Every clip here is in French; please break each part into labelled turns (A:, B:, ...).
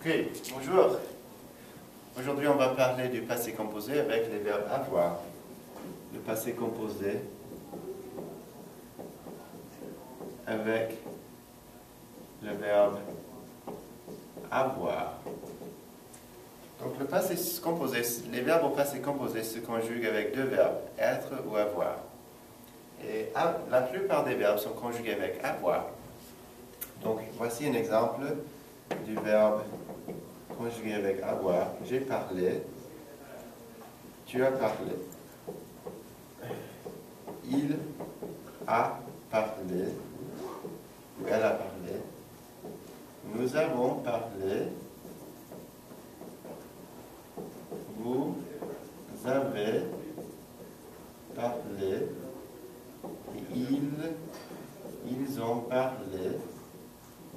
A: Ok, bonjour. Aujourd'hui, on va parler du passé composé avec les verbes avoir. Le passé composé avec le verbe avoir. Donc, le passé composé, les verbes au passé composé se conjuguent avec deux verbes, être ou avoir. Et la plupart des verbes sont conjugués avec avoir. Donc, voici un exemple du verbe conjugué avec avoir. J'ai parlé, tu as parlé. Il a parlé, ou elle a parlé. Nous avons parlé. Vous avez parlé. Et ils ont parlé.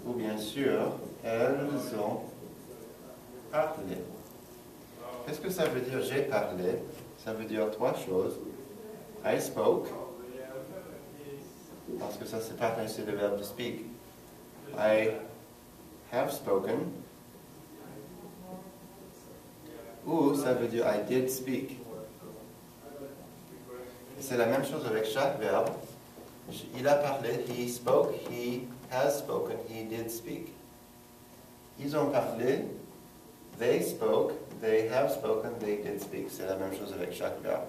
A: Ou bien sûr, elles ont parlé. Qu'est-ce que ça veut dire j'ai parlé? Ça veut dire trois choses. I spoke, parce que ça c'est partagé le verbe to speak. I have spoken. Ou ça veut dire I did speak. C'est la même chose avec chaque verbe. Il a parlé, he spoke, he has spoken, he did speak. Ils ont parlé, they spoke, they have spoken, they did speak. C'est la même chose avec chaque verbe.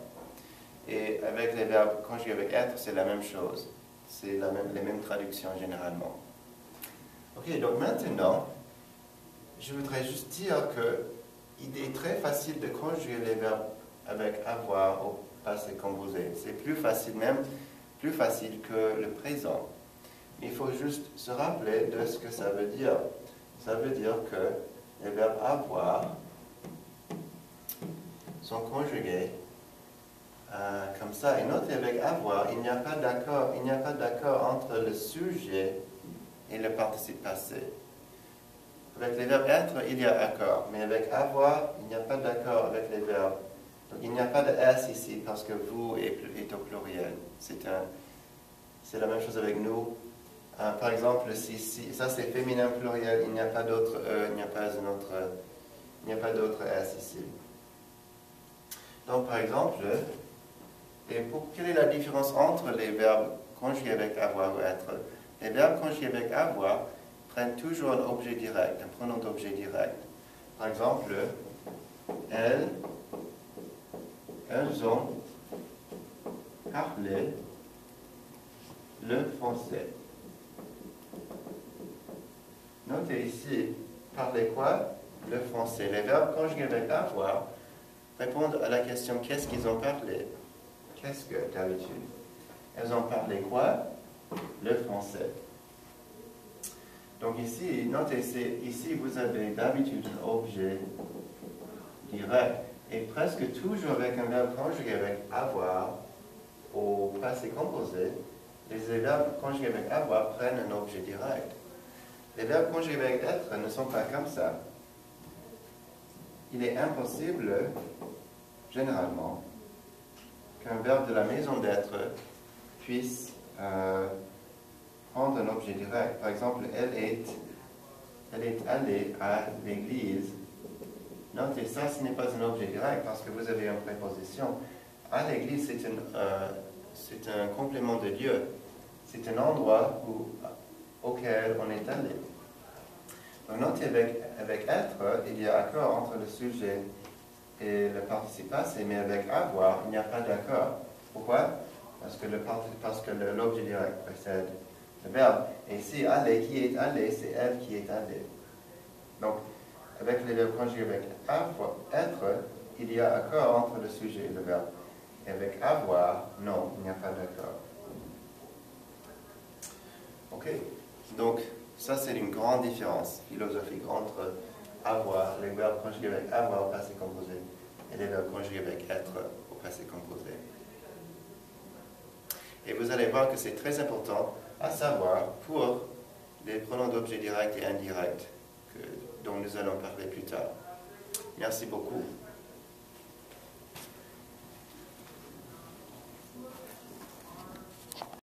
A: Et avec les verbes conjugués avec être, c'est la même chose. C'est les mêmes traductions généralement. Ok, donc maintenant, je voudrais juste dire qu'il est très facile de conjuguer les verbes avec avoir au passé composé. C'est plus facile même, plus facile que le présent. Il faut juste se rappeler de ce que ça veut dire. Ça veut dire que les verbes avoir sont conjugués comme ça. Et notez avec avoir, il n'y a pas d'accord entre le sujet et le participe passé. Avec les verbes être, il y a accord, mais avec avoir, il n'y a pas d'accord avec les verbes. Donc il n'y a pas de S ici parce que vous est au pluriel. C'est la même chose avec nous. Par exemple, si ça c'est féminin pluriel, il n'y a pas d'autre E, il n'y a pas d'autre S ici. Donc par exemple, quelle est la différence entre les verbes conjugués avec avoir ou être? Les verbes conjugués avec avoir prennent toujours un objet direct, un pronom d'objet direct. Par exemple, elles ont parlé le français. Notez ici, parler quoi? Le français. Les verbes conjugués avec avoir répondent à la question qu'est-ce qu'ils ont parlé? Qu'est-ce que d'habitude? Elles ont parlé quoi? Le français. Donc ici, notez, ici vous avez d'habitude un objet direct. Et presque toujours avec un verbe conjugué avec avoir au passé composé, les verbes conjugués avec avoir prennent un objet direct. Les verbes conjugués avec être ne sont pas comme ça. Il est impossible, généralement, qu'un verbe de la maison d'être puisse prendre un objet direct. Par exemple, elle est allée à l'église. Notez, ça, ce n'est pas un objet direct parce que vous avez une préposition. À l'église, c'est un complément de lieu. C'est un endroit auquel on est allé. Donc, notez, avec être, il y a accord entre le sujet et le participe passé, mais avec avoir, il n'y a pas d'accord. Pourquoi? Parce que l'objet direct précède le verbe. Et ici, aller, qui est allé, c'est elle qui est allée. Donc, avec les verbes conjugués avec être, il y a accord entre le sujet et le verbe. Et avec avoir, non, il n'y a pas d'accord. Ok? Donc, ça c'est une grande différence philosophique entre avoir, les verbes conjugués avec avoir au passé composé, et les verbes conjugués avec être au passé composé. Et vous allez voir que c'est très important à savoir pour les pronoms d'objet direct et indirect dont nous allons parler plus tard. Merci beaucoup.